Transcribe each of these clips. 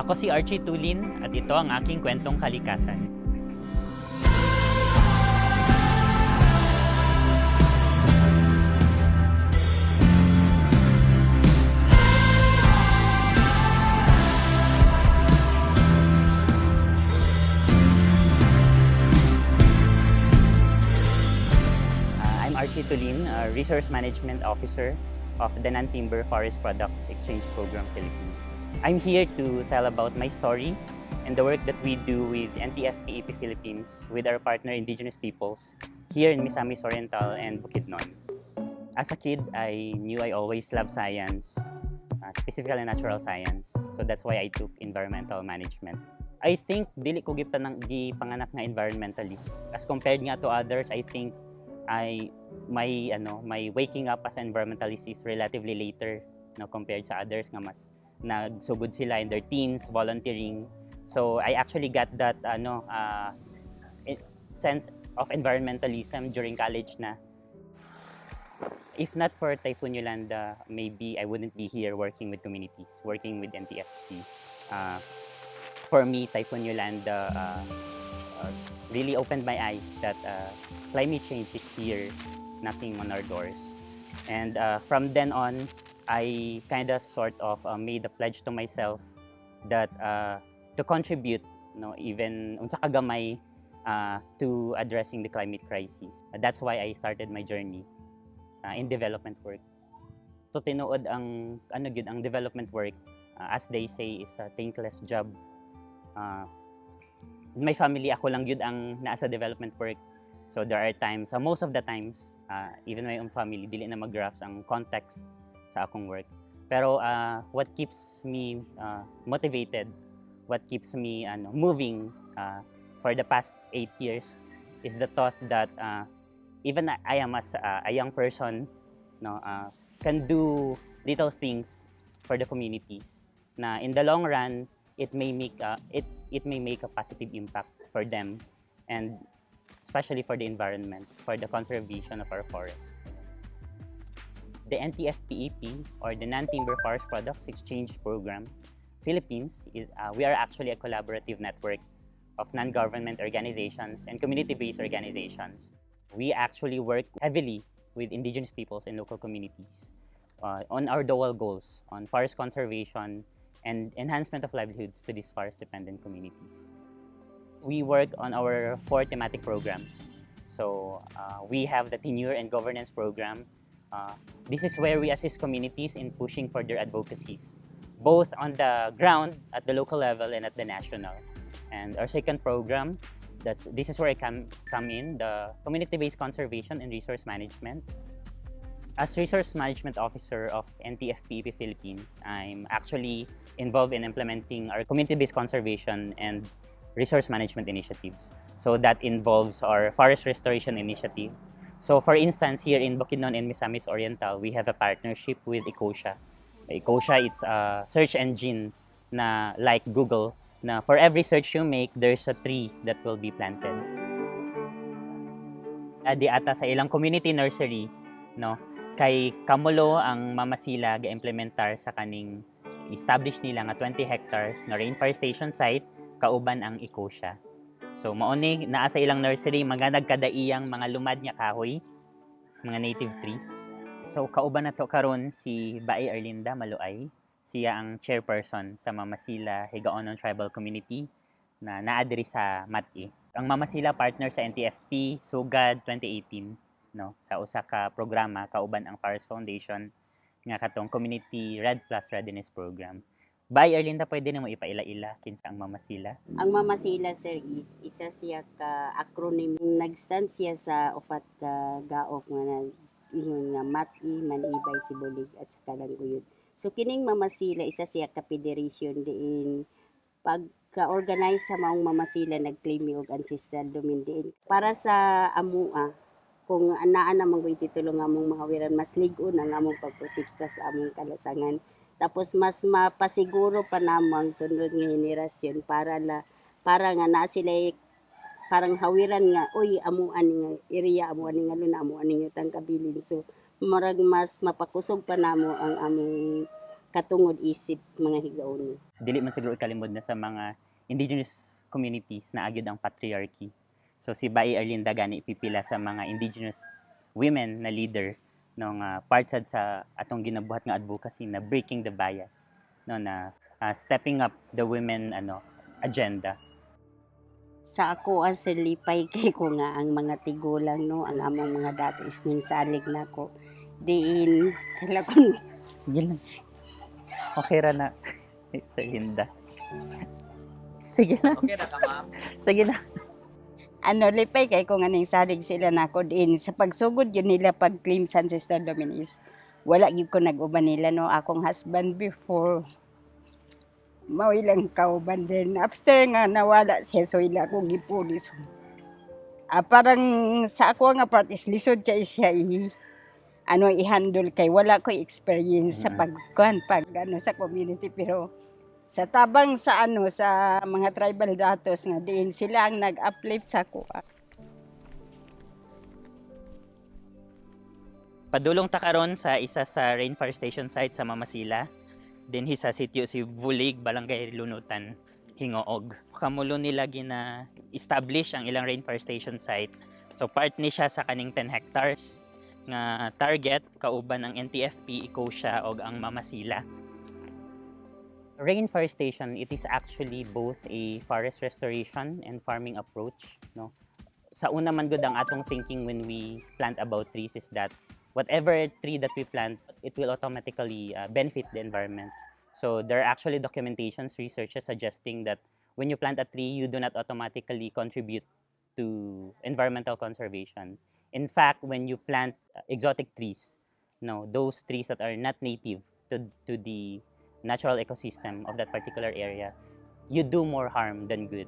Ako si Archie Tulin at ito ang aking kwentong kalikasan. I'm Archie Tulin, Resource Management Officer of the Non-Timber Forest Products Exchange Program Philippines. I'm here to tell about my story and the work that we do with NTF-PEP Philippines with our partner Indigenous peoples here in Misamis Oriental and Bukidnon. As a kid, I knew I always loved science, specifically natural science. So that's why I took environmental management. I think dili ko gipanganak nga environmentalist. As compared nga to others, I think my waking up as an environmentalist is relatively later, no, compared sa others nga mas nagsugod sila in their teens volunteering. So I actually got that sense of environmentalism during college na. If not for Typhoon Yolanda, maybe I wouldn't be here working with communities, working with NTF-P. For me, Typhoon Yolanda really opened my eyes that climate change is here, knocking on our doors. And from then on, I kind of sort of made a pledge to myself that to contribute, even unsa kagamay to addressing the climate crisis. That's why I started my journey in development work. To tinuod ang ang development work, as they say, is a thankless job. In my family, ako lang yun ang nasa development work. So there are times, most of the times, even my own family, dili na mag-grasp ang context sa akong work. Pero what keeps me motivated, what keeps me moving for the past 8 years is the thought that even I am as a young person, can do little things for the communities. Na in the long run, it may make a positive impact for them, and especially for the environment, for the conservation of our forest. The NTF-PEP, or the Non-Timber Forest Products Exchange Program Philippines, we are actually a collaborative network of non-government organizations and community-based organizations. We actually work heavily with indigenous peoples and local communities on our dual goals on forest conservation and enhancement of livelihoods to these forest-dependent communities. We work on our 4 thematic programs. So we have the Tenure and Governance Program. This is where we assist communities in pushing for their advocacies, both on the ground, at the local level, and at the national. And our second program, this is where I come in, the Community-Based Conservation and Resource Management. As Resource Management Officer of NTF-PEP Philippines, I'm actually involved in implementing our community-based conservation and resource management initiatives. So that involves our forest restoration initiative. So for instance, here in Bukidnon and Misamis Oriental, we have a partnership with Ecosia. Ecosia, it's a search engine na like Google, na for every search you make, there's a tree that will be planted. Di ata sa ilang community nursery, kay Kamulo ang mamasila ga-implementar sa kaning establish nila nga 20 hectares na rainforestation site kauban ang Ecosia. So mauni naa sa ilang nursery mga nagkadaiyang mga lumad nga kahoy, mga native trees. So kauban nato karon si Bae Arlinda Maluay. Siya ang chairperson sa Mamasila Higaonon Tribal Community na naa diri sa Mati. Ang Mamasila partner sa NTF-P sugad 2018. Sa usa ka programa kauban ang Forest Foundation nga katong Community Red Plus Readiness Program. Bye Erlinda, pwede na mo ipaila-ila kinsa ang Mamasila? Ang Mamasila, sir, is isa siya ka acronym. Nag-stand siya sa upat ka gaok nga Mati, Manibay, Sibulig at saka Languyod. So kining Mamasila, isa siya ka federation diin pagka-organize sa maong Mamasila nag-claim og ancestral domain diin. Para sa amua, kung anaan na mga titulo nga mong mahawiran, mas ligon ang among pagprotekta sa among kalasangan. Tapos mas mapasiguro pa namang sunod nga henerasyon para nga na sila parang hawiran nga, oy, amuan nga area, amuan nga luna, amuan nga tangkabilin. So, marag mas mapakusog pa namo ang among katungod isip mga higaon. Dili man siguro kalimod na sa mga indigenous communities na agyod ang patriarchy. So si Bai Arlinda gani ipipila sa mga indigenous women na leader no nga part sad sa atong ginabuhat nga advocacy na breaking the bias no na stepping up the women agenda. Sa ako as lipay kay ko nga ang mga tigulang no ang among mga dati is ning salig nako diin kala ko Sige lang. Okay ra na. Sir Linda. Sige lang. Okay na ka, ma'am? Sige na. lipay kay ko nga ning salig sila nako diin sa pagsugod yun nila pag claim San Sister Dominis. Wala gyud ko nag-uban nila no akong husband before. Mao ilang kauban din after nga nawala siya so ila ko gipulis. Parang sa ako nga part is lisod kay siya i-handle kay wala ko experience sa pag sa community pero sa tabang sa sa mga tribal datos nga diin sila ang nag-uplift sa kuha. Padulong ta karon sa isa sa rainforestation site sa Mamasila. Dinhi sa sitio si Bulig, Barangay Lunutan, Hingoog. Kamulo nila gina-establish ang ilang rainforestation site. So part ni siya sa kaning 10 hectares nga target kauban ang NTFP, Ecosia ug ang Mamasila. Rainforestation, it is actually both a forest restoration and farming approach, no. Sa una man gud ang atong thinking when we plant about trees is that whatever tree that we plant, it will automatically benefit the environment. So there are actually documentations, researches suggesting that when you plant a tree, you do not automatically contribute to environmental conservation. In fact, when you plant exotic trees, no, those trees that are not native to the natural ecosystem of that particular area, you do more harm than good.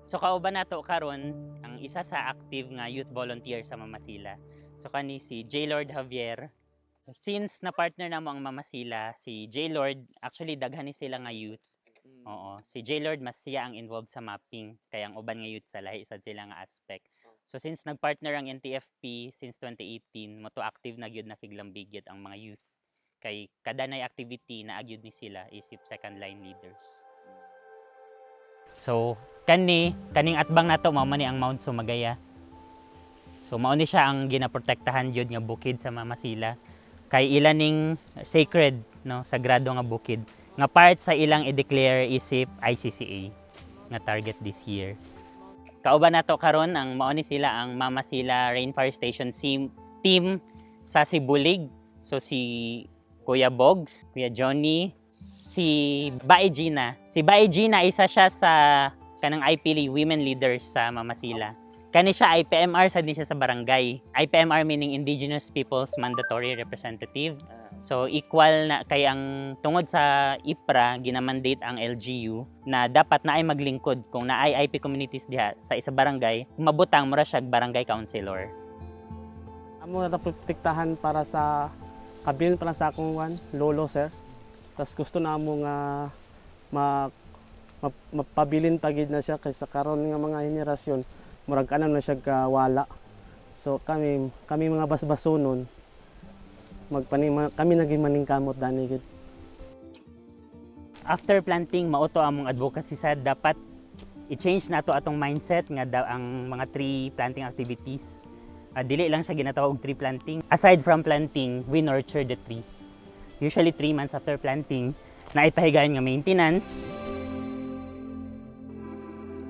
So kauban nato karon ang isa sa active nga youth volunteer sa Mamasila. So kani si J. Lord Javier. Since na partner na mo ang Mamasila, si J. Lord, actually daghan ni sila nga youth. Oo, si J. Lord mas siya ang involved sa mapping, kaya ang uban nga youth sa lahi sad sila nga aspect. So since nagpartner ang NTFP since 2018, moto active na gyud na figlang bigyet ang mga youth. Kay kada nay activity na agyud ni sila isip second line leaders. So kaning atbang nato mao man ni ang Mount Sumagaya. So mao ni siya ang ginaprotektahan gyud nga bukid sa Mamasila. Kay ilan ning sacred, no, sagrado nga bukid. Nga part sa ilang i-declare isip ICCA nga target this year. Kauban nato karon ang mao ni sila ang Mamasila Rainforestation team sa Sibulig. So si Kuya Bogs, Kuya Johnny, si Bai Gina. Si Bai Gina isa siya sa kanang IPLE women leaders sa Mamasila. Kani siya IPMR sad ni siya sa barangay. IPMR meaning Indigenous Peoples Mandatory Representative. So equal na kay ang tungod sa IPRA ginamandate ang LGU na dapat naay maglingkod kung naay IP communities diha sa isa barangay, mabutang mura siya barangay councilor. Amo na protektahan para sa kabilin para sa akong lolo sir. Tas gusto na mo nga mapabilin pagid na siya kaysa karon nga mga henerasyon murag kanan na siya kawala. So kami mga basbasonon kami naging maningkamot dani gid. After planting mauto among advocacy sad dapat i-change nato atong mindset nga ang mga tree planting activities dili lang siya ginatawag tree planting. Aside from planting, we nurture the trees. Usually 3 months after planting, naipahigayon nga maintenance.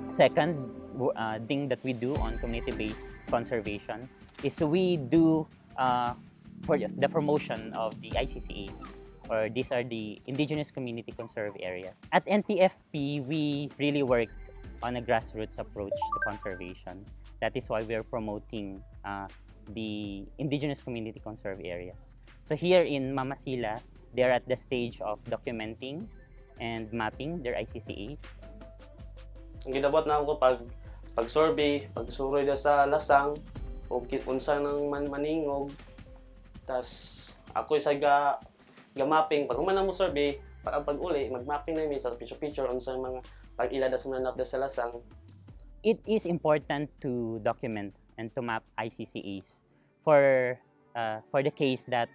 Second thing that we do on community-based conservation is we do for the promotion of the ICCAs, or these are the Indigenous Community Conserved Areas. At NTFP, we really work on a grassroots approach to conservation. That is why we are promoting the Indigenous Community Conserved Areas. So here in Mamasila, they are at the stage of documenting and mapping their ICCAs. Ang gidabot na ako pag-survey, pagsuroy da sa lasang o unsa nang maningog. Tas ako isa ga-mapping pag human mo survey, pag-uli mag-mapping na mi sa picture unsa mga pag-ila da sa manap da sa lasang. It is important to document and to map ICCAs for the case that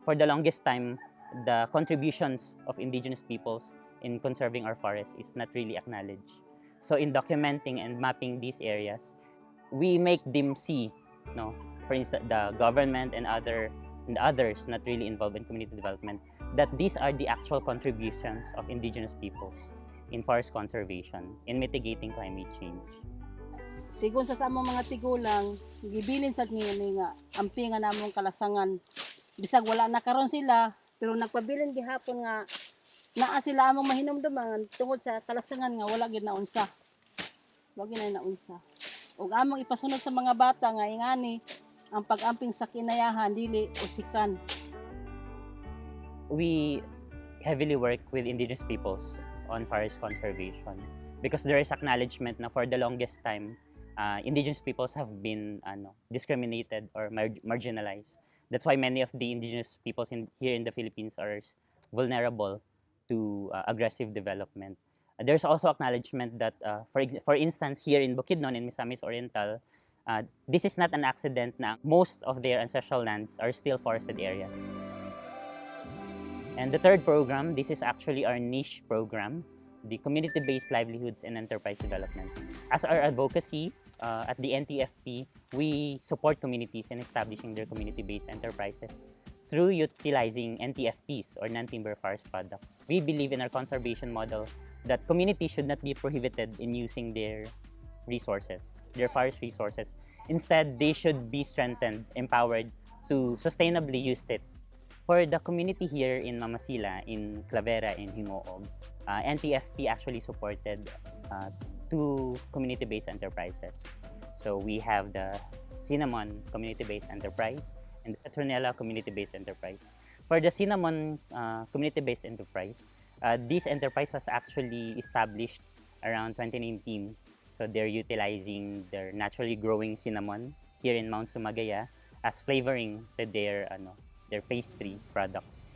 for the longest time the contributions of indigenous peoples in conserving our forests is not really acknowledged. So in documenting and mapping these areas, we make them see, no, for instance, the government and others not really involved in community development, that these are the actual contributions of indigenous peoples in forest conservation, in mitigating climate change. Sigon sa among mga tigulang, gibilin sa ngayon nga ampingan namong kalasangan. Bisag wala na karon sila, pero nagpabilin gihapon nga naa sila among mahinumduman tungod sa kalasangan nga wala gid naunsa. Wala gid naunsa. Ug among ipasunod sa mga bata nga ingani ang pag-amping sa kinayahan dili usikan. We heavily work with indigenous peoples on forest conservation because there is acknowledgement na for the longest time, indigenous peoples have been discriminated or marginalized. That's why many of the indigenous peoples here in the Philippines are vulnerable to aggressive development. There's also acknowledgement that, for instance, here in Bukidnon, in Misamis Oriental, this is not an accident na most of their ancestral lands are still forested areas. And the third program, this is actually our niche program, the Community-Based Livelihoods and Enterprise Development. As our advocacy at the NTFP, we support communities in establishing their community-based enterprises through utilizing NTFPs or non-timber forest products. We believe in our conservation model that communities should not be prohibited in using their resources, their forest resources. Instead, they should be strengthened, empowered to sustainably use it. For the community here in Mamasila, in Clavera, in Hingoog, NTFP actually supported 2 community-based enterprises. So we have the Cinnamon Community-Based Enterprise and the Citronella Community-Based Enterprise. For the Cinnamon Community-Based Enterprise, this enterprise was actually established around 2019. So they're utilizing their naturally growing cinnamon here in Mount Sumagaya as flavoring to their pastry products.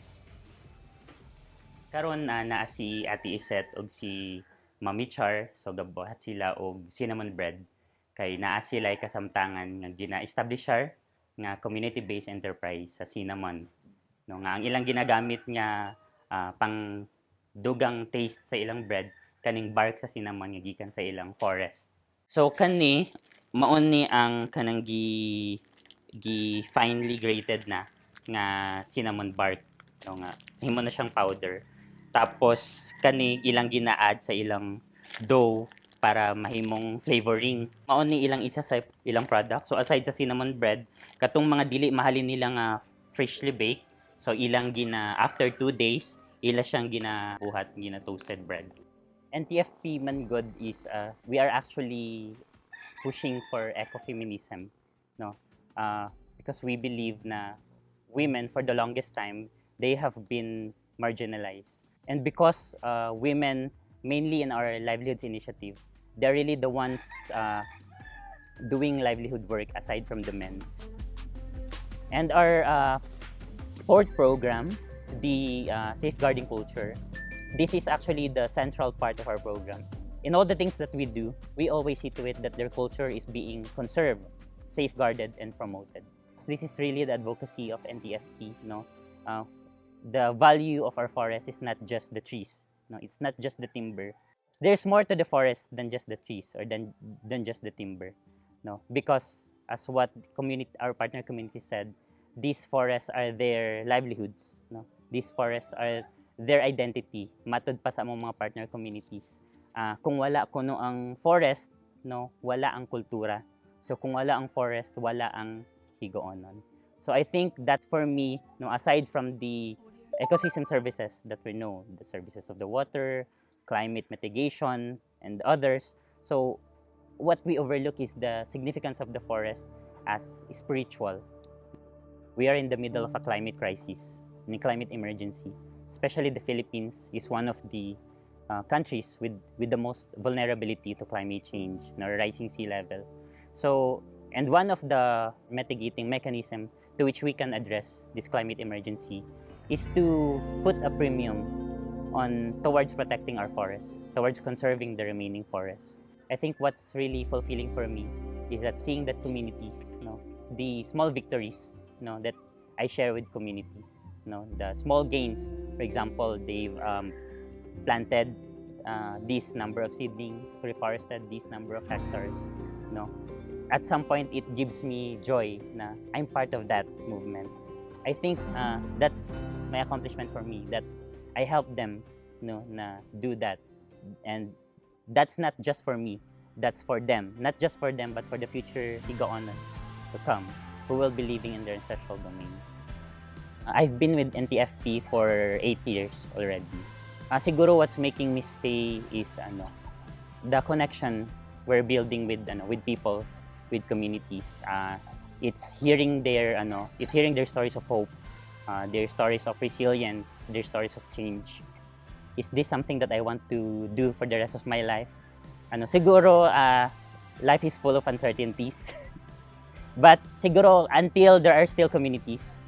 Karon naa si Ate Iset ug si Mami Char, so gabuhat sila og cinnamon bread kay naa sila kasamtangan nga gina-establishar nga community-based enterprise sa cinnamon. No, nga ang ilang ginagamit nga pang dugang taste sa ilang bread kaning bark sa cinnamon nga gikan sa ilang forest. So kani maon ni ang kanang gi finely grated na nga cinnamon bark, no, nga himo na siyang powder. Tapos kani ilang gina-add sa ilang dough para mahimong flavoring. Mao ni ilang isa sa ilang product. So aside sa cinnamon bread, katong mga dili mahalin nila nga freshly baked, so ilang after 2 days ila siyang ginabuhat, toasted bread. NTFP Manggod is we are actually pushing for ecofeminism, no? Because we believe na women for the longest time they have been marginalized. And because women, mainly in our livelihoods initiative, they're really the ones doing livelihood work aside from the men. And our fourth program, the safeguarding culture, this is actually the central part of our program. In all the things that we do, we always see to it that their culture is being conserved, safeguarded, and promoted. So this is really the advocacy of NTFP, no? The value of our forest is not just the trees, no? It's not just the timber. There's more to the forest than just the trees or than just the timber, no? Because as what our partner community said, these forests are their livelihoods, no? These forests are their identity. Matod pa sa among mga partner communities. Kung wala kuno ang forest, no, wala ang kultura. So kung wala ang forest, wala ang higoonon. So I think that for me, no, aside from the ecosystem services that we know, the services of the water, climate mitigation, and others, so what we overlook is the significance of the forest as spiritual. We are in the middle of a climate crisis, a climate emergency. Especially the Philippines is one of the countries with the most vulnerability to climate change, rising sea level. So, and one of the mitigating mechanism to which we can address this climate emergency is to put a premium towards protecting our forests, towards conserving the remaining forests. I think what's really fulfilling for me is that seeing that communities, it's the small victories, that I share with communities. The small gains, for example, they've planted this number of seedlings, reforested this number of hectares. At some point, it gives me joy na I'm part of that movement. I think that's my accomplishment for me, that I help them na do that. And that's not just for me, that's for them. Not just for them, but for the future Higaoners to come who will be living in their ancestral domain. I've been with NTFP for 8 years already. Siguro what's making me stay is the connection we're building with people, with communities. It's hearing their stories of hope, their stories of resilience, their stories of change. Is this something that I want to do for the rest of my life? Siguro life is full of uncertainties. But siguro until there are still communities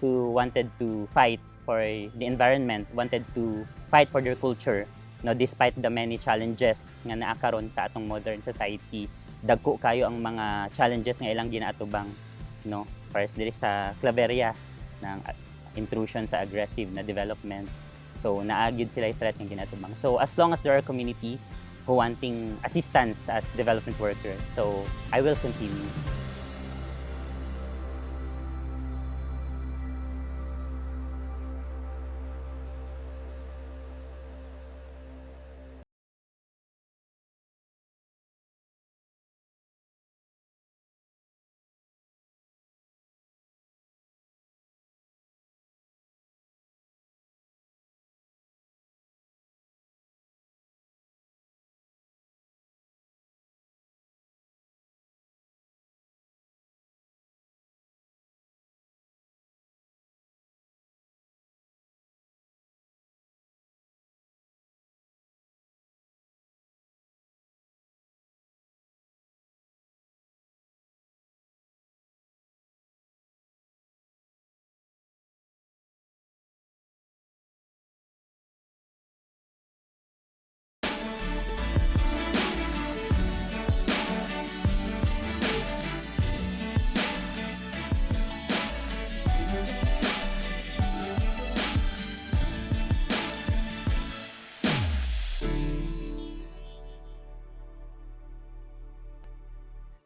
who wanted to fight for the environment, wanted to fight for their culture, despite the many challenges nga naa karon sa atong modern society, dagko kayo ang mga challenges nga ilang ginaatubang, first diri sa Claveria ng intrusion sa aggressive na development. So naagid sila yung threat ng ginatubang. So as long as there are communities who wanting assistance as development worker, so I will continue.